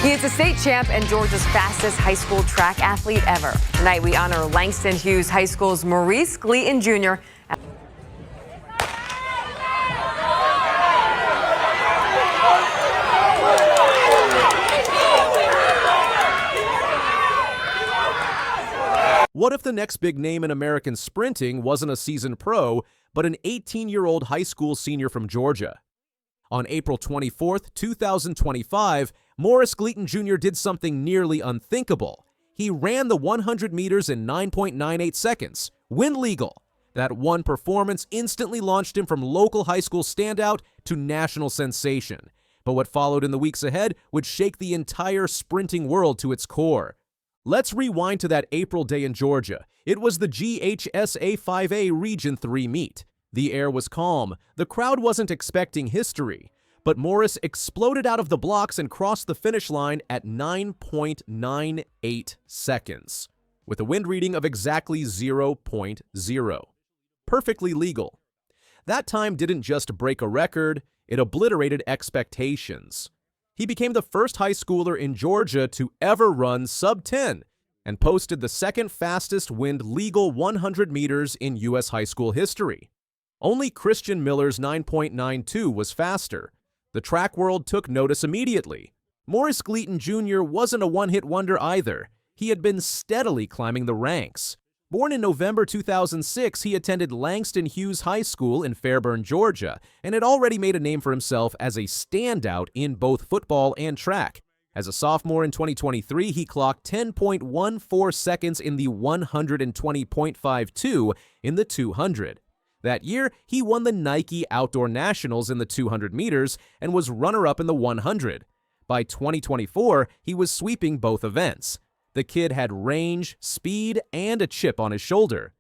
He is a state champ and Georgia's fastest high school track athlete ever. Tonight we honor Langston Hughes High School's Maurice Gleaton Jr. What if the next big name in American sprinting wasn't a seasoned pro, but an 18-year-old high school senior from Georgia? On April 24, 2025, Maurice Gleaton Jr. did something nearly unthinkable. He ran the 100 meters in 9.98 seconds, win legal. That one performance instantly launched him from local high school standout to national sensation. But what followed in the weeks ahead would shake the entire sprinting world to its core. Let's rewind to that April day in Georgia. It was the GHSA 5A Region 3 meet. The air was calm. The crowd wasn't expecting history. But Maurice exploded out of the blocks and crossed the finish line at 9.98 seconds, with a wind reading of exactly 0.0. Perfectly legal. That time didn't just break a record, it obliterated expectations. He became the first high schooler in Georgia to ever run sub-10 and posted the second fastest wind legal 100 meters in U.S. high school history. Only Christian Miller's 9.92 was faster. The track world took notice immediately. Maurice Gleaton Jr. wasn't a one-hit wonder either. He had been steadily climbing the ranks. Born in November 2006, he attended Langston Hughes High School in Fairburn, Georgia, and had already made a name for himself as a standout in both football and track. As a sophomore in 2023, he clocked 10.14 seconds in the 120.52 in the 200. That year, he won the Nike Outdoor Nationals in the 200 meters and was runner-up in the 100. By 2024, he was sweeping both events. The kid had range, speed, and a chip on his shoulder.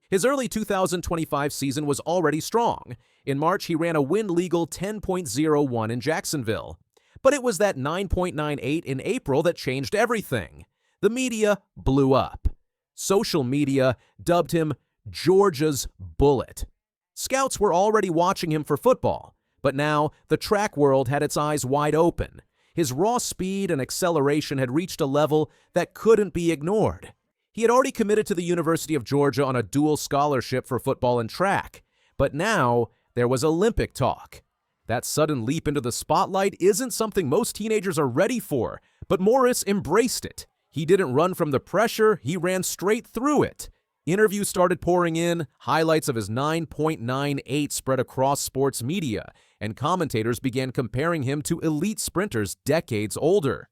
His early 2025 season was already strong. In March, he ran a wind-legal 10.01 in Jacksonville. But it was that 9.98 in April that changed everything. The media blew up. Social media dubbed him Georgia's Bullet. Scouts were already watching him for football, but now the track world had its eyes wide open. His raw speed and acceleration had reached a level that couldn't be ignored. He had already committed to the University of Georgia on a dual scholarship for football and track, but now there was Olympic talk. That sudden leap into the spotlight isn't something most teenagers are ready for, but Maurice embraced it. He didn't run from the pressure, he ran straight through it. Interviews started pouring in, highlights of his 9.98 spread across sports media, and commentators began comparing him to elite sprinters decades older.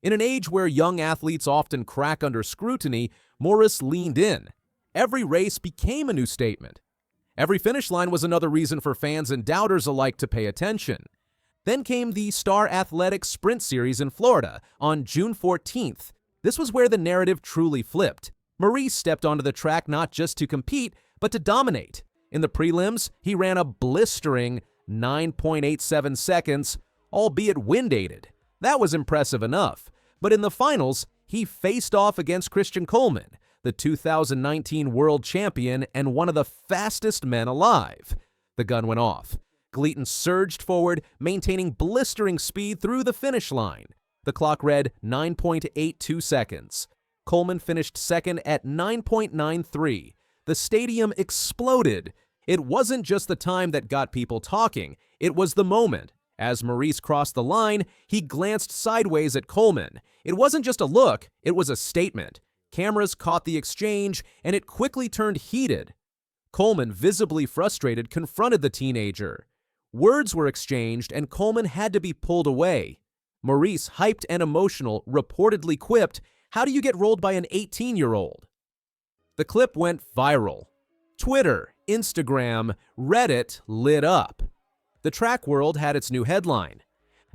In an age where young athletes often crack under scrutiny, Maurice leaned in. Every race became a new statement. Every finish line was another reason for fans and doubters alike to pay attention. Then came the Star Athletics Sprint Series in Florida on June 14th. This was where the narrative truly flipped. Maurice stepped onto the track not just to compete, but to dominate. In the prelims, he ran a blistering 9.87 seconds, albeit wind-aided. That was impressive enough. But in the finals, he faced off against Christian Coleman, the 2019 world champion and one of the fastest men alive. The gun went off. Gleaton surged forward, maintaining blistering speed through the finish line. The clock read 9.82 seconds. Coleman finished second at 9.93. The stadium exploded. It wasn't just the time that got people talking, it was the moment. As Maurice crossed the line, he glanced sideways at Coleman. It wasn't just a look, it was a statement. Cameras caught the exchange, and it quickly turned heated. Coleman, visibly frustrated, confronted the teenager. Words were exchanged, and Coleman had to be pulled away. Maurice, hyped and emotional, reportedly quipped, "How do you get rolled by an 18-year-old?" The clip went viral. Twitter, Instagram, Reddit lit up. The track world had its new headline.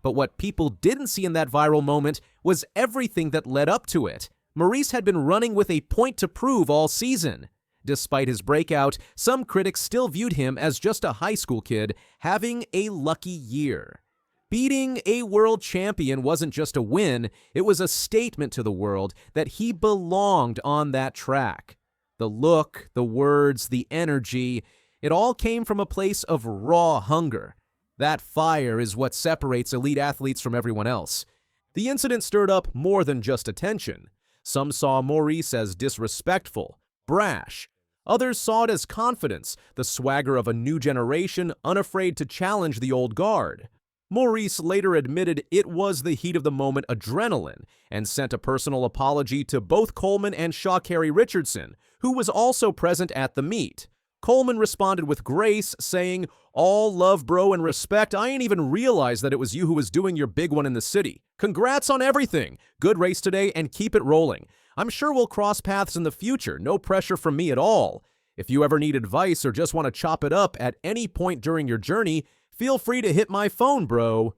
But what people didn't see in that viral moment was everything that led up to it. Maurice had been running with a point to prove all season. Despite his breakout, some critics still viewed him as just a high school kid having a lucky year. Beating a world champion wasn't just a win, it was a statement to the world that he belonged on that track. The look, the words, the energy, it all came from a place of raw hunger. That fire is what separates elite athletes from everyone else. The incident stirred up more than just attention. Some saw Maurice as disrespectful, brash. Others saw it as confidence, the swagger of a new generation unafraid to challenge the old guard. Maurice later admitted it was the heat of the moment adrenaline and sent a personal apology to both Coleman and Sha'Carri Richardson, who was also present at the meet. Coleman responded with grace, saying, "All love, bro, and respect. I ain't even realized that it was you who was doing your big one in the city. Congrats on everything. Good race today and keep it rolling. I'm sure we'll cross paths in the future. No pressure from me at all. If you ever need advice or just want to chop it up at any point during your journey, feel free to hit my phone, bro."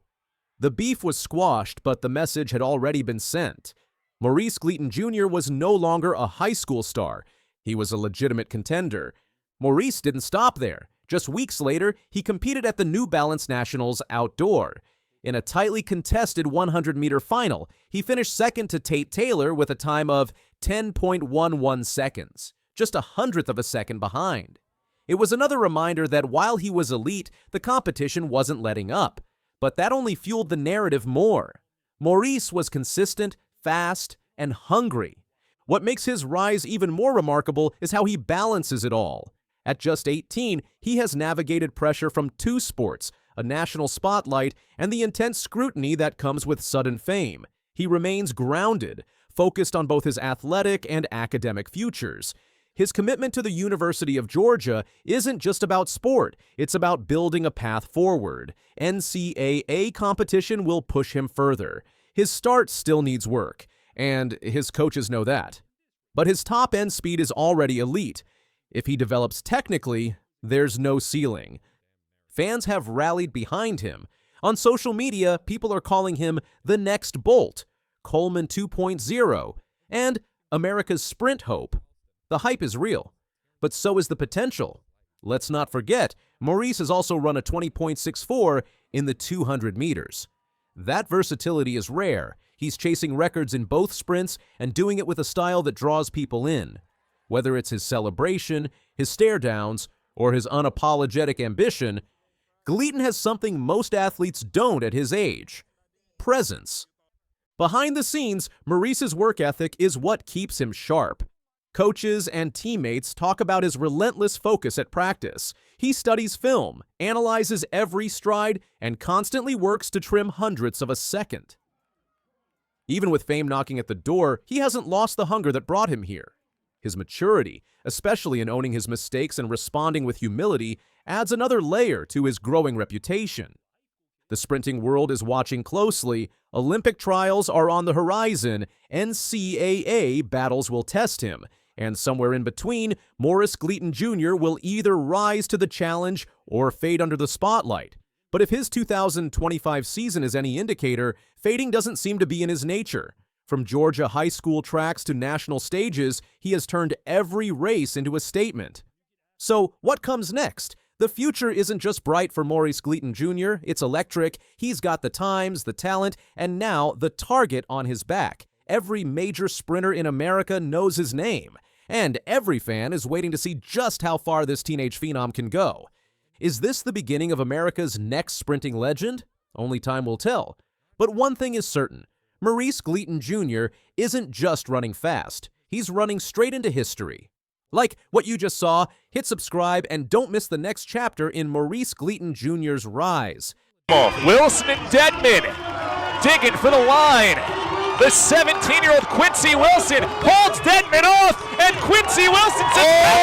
The beef was squashed, but the message had already been sent. Maurice Gleaton Jr. was no longer a high school star. He was a legitimate contender. Maurice didn't stop there. Just weeks later, he competed at the New Balance Nationals outdoor. In a tightly contested 100-meter final, he finished second to Tate Taylor with a time of 10.11 seconds, just a hundredth of a second behind. It was another reminder that while he was elite, the competition wasn't letting up. But that only fueled the narrative more. Maurice was consistent, fast, and hungry. What makes his rise even more remarkable is how he balances it all. At just 18, he has navigated pressure from two sports, a national spotlight, and the intense scrutiny that comes with sudden fame. He remains grounded, focused on both his athletic and academic futures. His commitment to the University of Georgia isn't just about sport, it's about building a path forward. NCAA competition will push him further. His start still needs work, and his coaches know that. But his top-end speed is already elite. If he develops technically, there's no ceiling. Fans have rallied behind him. On social media, people are calling him the next Bolt, Coleman 2.0, and America's sprint hope. The hype is real, but so is the potential. Let's not forget, Maurice has also run a 20.64 in the 200 meters. That versatility is rare. He's chasing records in both sprints and doing it with a style that draws people in. Whether it's his celebration, his stare-downs, or his unapologetic ambition, Gleaton has something most athletes don't at his age: presence. Behind the scenes, Maurice's work ethic is what keeps him sharp. Coaches and teammates talk about his relentless focus at practice. He studies film, analyzes every stride, and constantly works to trim hundredths of a second. Even with fame knocking at the door, he hasn't lost the hunger that brought him here. His maturity, especially in owning his mistakes and responding with humility, adds another layer to his growing reputation. The sprinting world is watching closely. Olympic trials are on the horizon. NCAA battles will test him. And somewhere in between, Maurice Gleaton Jr. will either rise to the challenge or fade under the spotlight. But if his 2025 season is any indicator, fading doesn't seem to be in his nature. From Georgia high school tracks to national stages, he has turned every race into a statement. So, what comes next? The future isn't just bright for Maurice Gleaton Jr., it's electric. He's got the times, the talent, and now the target on his back. Every major sprinter in America knows his name, and every fan is waiting to see just how far this teenage phenom can go. Is this the beginning of America's next sprinting legend? Only time will tell. But one thing is certain: Maurice Gleaton Jr. isn't just running fast, he's running straight into history. Like what you just saw, hit subscribe and don't miss the next chapter in Maurice Gleaton Jr.'s rise. Wilson and Dedman digging for the line. The 17-year-old Quincy Wilson holds Dedman off, and Quincy Wilson says,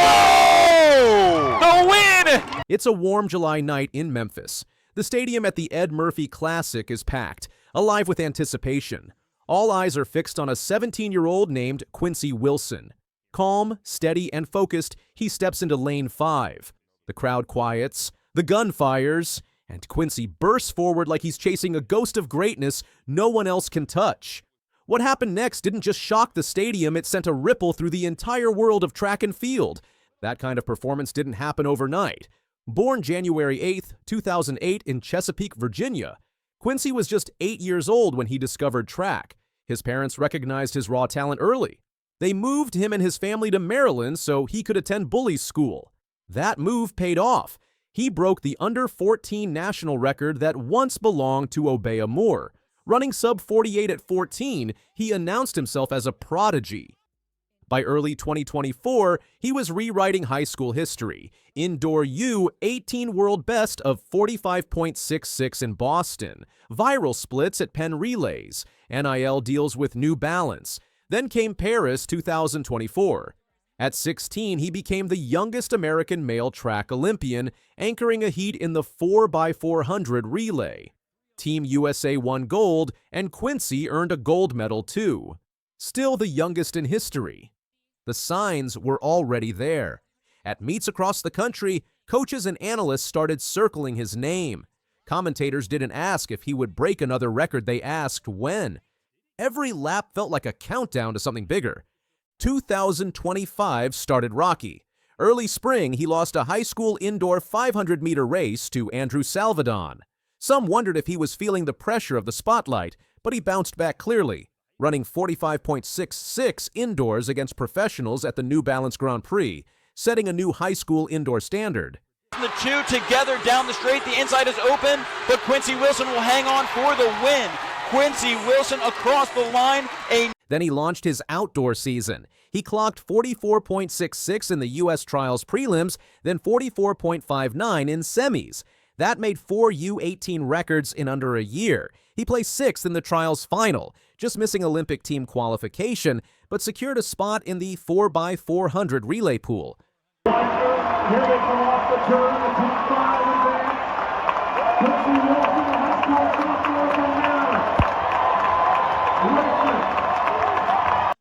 the win! It's a warm July night in Memphis. The stadium at the Ed Murphy Classic is packed, alive with anticipation. All eyes are fixed on a 17-year-old named Quincy Wilson. Calm, steady, and focused, he steps into lane 5. The crowd quiets, the gun fires, and Quincy bursts forward like he's chasing a ghost of greatness no one else can touch. What happened next didn't just shock the stadium, it sent a ripple through the entire world of track and field. That kind of performance didn't happen overnight. Born January 8, 2008 in Chesapeake, Virginia, Quincy was just 8 years old when he discovered track. His parents recognized his raw talent early. They moved him and his family to Maryland so he could attend Bully School. That move paid off. He broke the under-14 national record that once belonged to Obeah Moore. Running sub-48 at 14, he announced himself as a prodigy. By early 2024, he was rewriting high school history. Indoor U 18 world best of 45.66 in Boston, viral splits at Penn Relays, NIL deals with New Balance. Then came Paris 2024. At 16, he became the youngest American male track Olympian, anchoring a heat in the 4x400 relay. Team USA won gold, and Quincy earned a gold medal too. Still the youngest in history. The signs were already there. At meets across the country, coaches and analysts started circling his name. Commentators didn't ask if he would break another record, they asked when. Every lap felt like a countdown to something bigger. 2025 started rocky. Early spring, he lost a high school indoor 500-meter race to Andrew Salvadon. Some wondered if he was feeling the pressure of the spotlight, but he bounced back clearly, running 45.66 indoors against professionals at the New Balance Grand Prix, setting a new high school indoor standard. The two together down the straight, the inside is open, but Quincy Wilson will hang on for the win. Quincy Wilson across the line. Then he launched his outdoor season. He clocked 44.66 in the U.S. Trials prelims, then 44.59 in semis. That made 4 U18 records in under a year. He placed 6th in the Trials final, just missing Olympic team qualification, but secured a spot in the 4x400 relay pool. Here they come off the turn, the top 5 advance. Quincy Wilson, the high school sophomore from Maryland.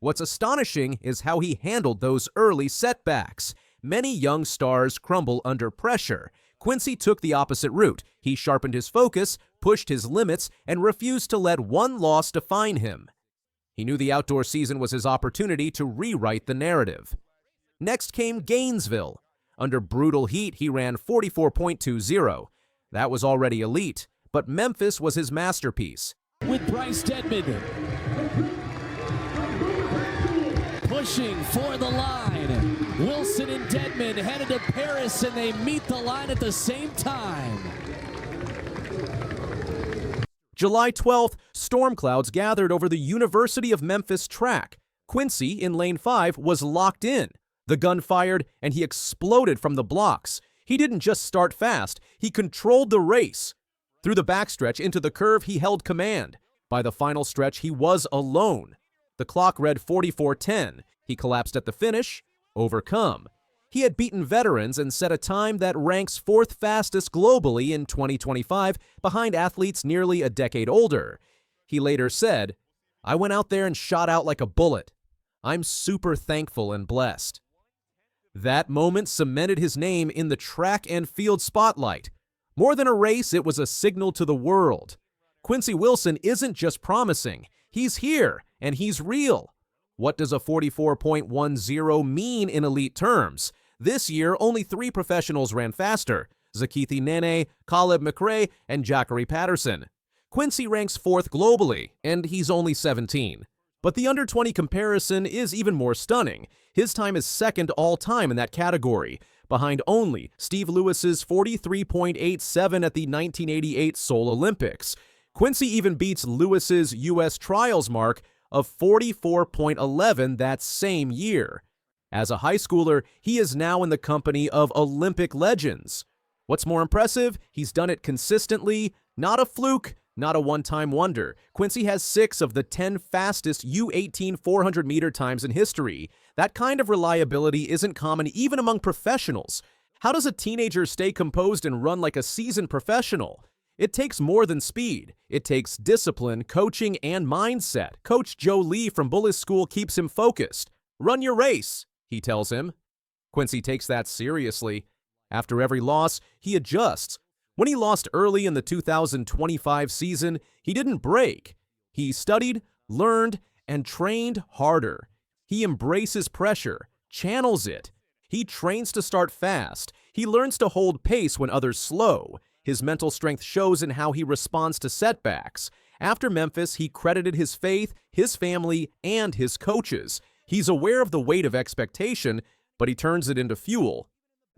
What's astonishing is how he handled those early setbacks. Many young stars crumble under pressure. Quincy took the opposite route. He sharpened his focus, pushed his limits, and refused to let one loss define him. He knew the outdoor season was his opportunity to rewrite the narrative. Next came Gainesville. Under brutal heat, he ran 44.20. That was already elite, but Memphis was his masterpiece. With Bryce Deadman pushing for the line. Wilson and Deadman headed to Paris, and they meet the line at the same time. July 12th, storm clouds gathered over the University of Memphis track. Quincy, in lane 5, was locked in. The gun fired, and he exploded from the blocks. He didn't just start fast, he controlled the race. Through the backstretch into the curve, he held command. By the final stretch, he was alone. The clock read 44:10. He collapsed at the finish, overcome. He had beaten veterans and set a time that ranks 4th fastest globally in 2025, behind athletes nearly a decade older. He later said, "I went out there and shot out like a bullet. I'm super thankful and blessed." That moment cemented his name in the track and field spotlight. More than a race, it was a signal to the world. Quincy Wilson isn't just promising. He's here, and he's real. What does a 44.10 mean in elite terms? This year, only 3 professionals ran faster: Zakithi Nene, Caleb McRae, and Jackery Patterson. Quincy ranks 4th globally, and he's only 17. But the under-20 comparison is even more stunning. His time is 2nd all-time in that category, behind only Steve Lewis's 43.87 at the 1988 Seoul Olympics. Quincy even beats Lewis's U.S. Trials mark of 44.11 that same year. As a high schooler, he is now in the company of Olympic legends. What's more impressive? He's done it consistently, not a fluke, not a one-time wonder. Quincy has 6 of the 10 fastest U18 400-meter times in history. That kind of reliability isn't common even among professionals. How does a teenager stay composed and run like a seasoned professional? It takes more than speed. It takes discipline, coaching, and mindset. Coach Joe Lee from Bullis School keeps him focused. "Run your race," he tells him. Quincy takes that seriously. After every loss, he adjusts. When he lost early in the 2025 season, he didn't break. He studied, learned, and trained harder. He embraces pressure, channels it. He trains to start fast. He learns to hold pace when others slow. His mental strength shows in how he responds to setbacks. After Memphis, he credited his faith, his family, and his coaches. He's aware of the weight of expectation, but he turns it into fuel.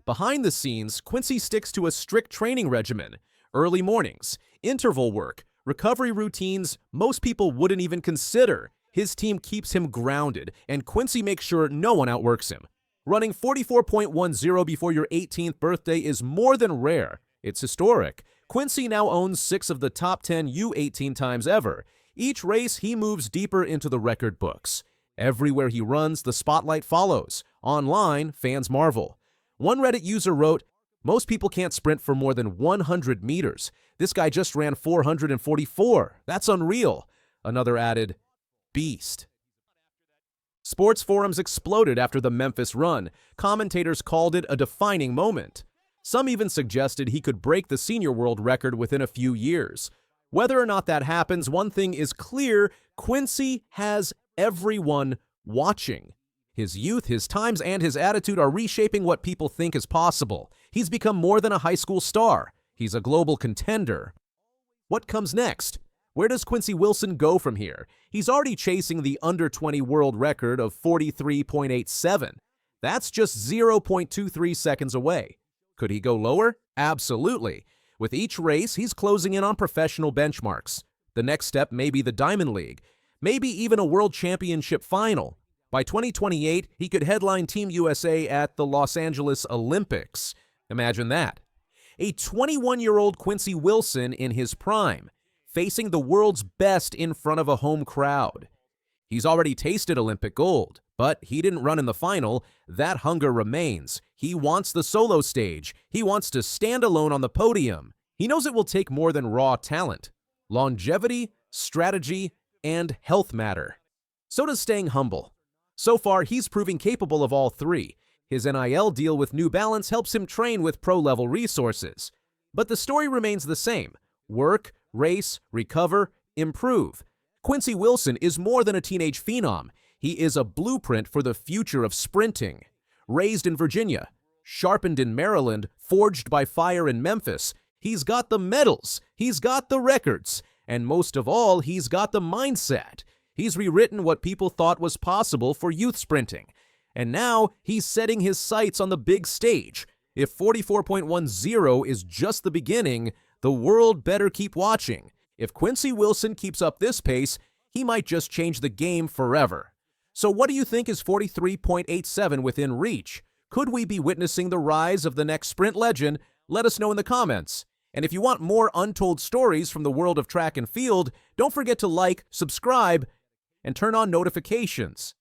Behind the scenes, Quincy sticks to a strict training regimen. Early mornings, interval work, recovery routines most people wouldn't even consider. His team keeps him grounded, and Quincy makes sure no one outworks him. Running 44.10 before your 18th birthday is more than rare. It's historic. Quincy now owns 6 of the top 10 U18 times ever. Each race, he moves deeper into the record books. Everywhere he runs, the spotlight follows. Online, fans marvel. One Reddit user wrote, "Most people can't sprint for more than 100 meters. This guy just ran 444. That's unreal." Another added, "Beast." Sports forums exploded after the Memphis run. Commentators called it a defining moment. Some even suggested he could break the senior world record within a few years. Whether or not that happens, one thing is clear: Quincy has everyone watching. His youth, his times, and his attitude are reshaping what people think is possible. He's become more than a high school star. He's a global contender. What comes next? Where does Quincy Wilson go from here? He's already chasing the under-20 world record of 43.87. That's just 0.23 seconds away. Could he go lower? Absolutely. With each race, he's closing in on professional benchmarks. The next step may be the Diamond League, maybe even a World Championship final. By 2028, he could headline Team USA at the Los Angeles Olympics. Imagine that. A 21-year-old Quincy Wilson in his prime, facing the world's best in front of a home crowd. He's already tasted Olympic gold, but he didn't run in the final. That hunger remains. He wants the solo stage. He wants to stand alone on the podium. He knows it will take more than raw talent. Longevity, strategy, and health matter. So does staying humble. So far, he's proving capable of all three. His NIL deal with New Balance helps him train with pro-level resources. But the story remains the same. Work, race, recover, improve. Quincy Wilson is more than a teenage phenom. He is a blueprint for the future of sprinting. Raised in Virginia, sharpened in Maryland, forged by fire in Memphis, he's got the medals, he's got the records, and most of all, he's got the mindset. He's rewritten what people thought was possible for youth sprinting. And now he's setting his sights on the big stage. If 44.10 is just the beginning, the world better keep watching. If Quincy Wilson keeps up this pace, he might just change the game forever. So what do you think is 43.87 within reach? Could we be witnessing the rise of the next sprint legend? Let us know in the comments. And if you want more untold stories from the world of track and field, don't forget to like, subscribe, and turn on notifications.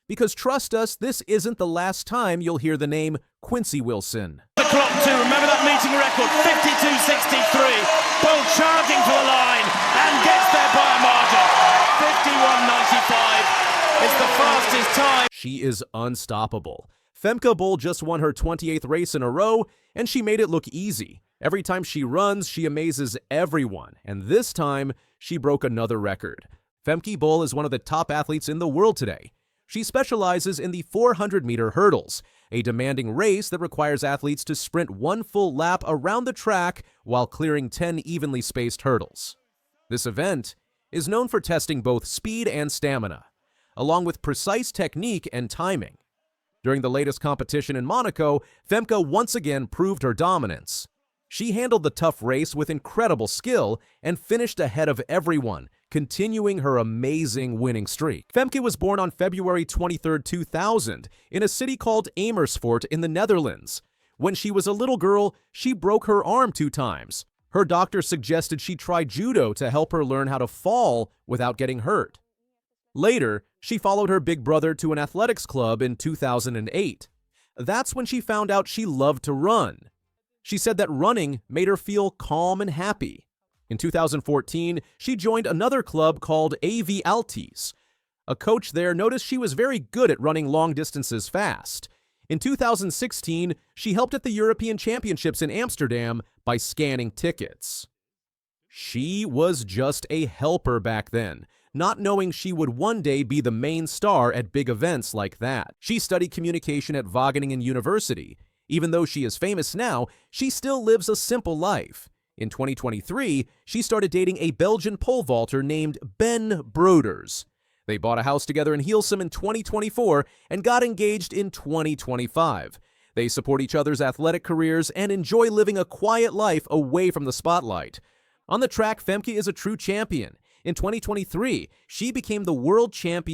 Because trust us, this isn't the last time you'll hear the name Quincy Wilson. The clock too, remember that meeting record, 52.63. Bol charging for the line and gets there by a margin. 51.95 is the fastest time. She is unstoppable. Femke Bol just won her 28th race in a row, and she made it look easy. Every time she runs, she amazes everyone, and this time, she broke another record. Femke Bol is one of the top athletes in the world today. She specializes in the 400-meter hurdles, a demanding race that requires athletes to sprint one full lap around the track while clearing 10 evenly spaced hurdles. This event is known for testing both speed and stamina, along with precise technique and timing. During the latest competition in Monaco, Femke once again proved her dominance. She handled the tough race with incredible skill and finished ahead of everyone, continuing her amazing winning streak. Femke was born on February 23, 2000, in a city called Amersfoort in the Netherlands. When she was a little girl, she broke her arm 2 times. Her doctor suggested she try judo to help her learn how to fall without getting hurt. Later, she followed her big brother to an athletics club in 2008. That's when she found out she loved to run. She said that running made her feel calm and happy. In 2014, she joined another club called AV Altis. A coach there noticed she was very good at running long distances fast. In 2016, she helped at the European Championships in Amsterdam by scanning tickets. She was just a helper back then. not knowing she would one day be the main star at big events like that. She studied communication at Wageningen University. Even though she is famous now, she still lives a simple life. In 2023, she started dating a Belgian pole vaulter named Ben Broders. They bought a house together in Heelsum in 2024 and got engaged in 2025. They support each other's athletic careers and enjoy living a quiet life away from the spotlight. On the track, Femke is a true champion. In 2023, she became the world champion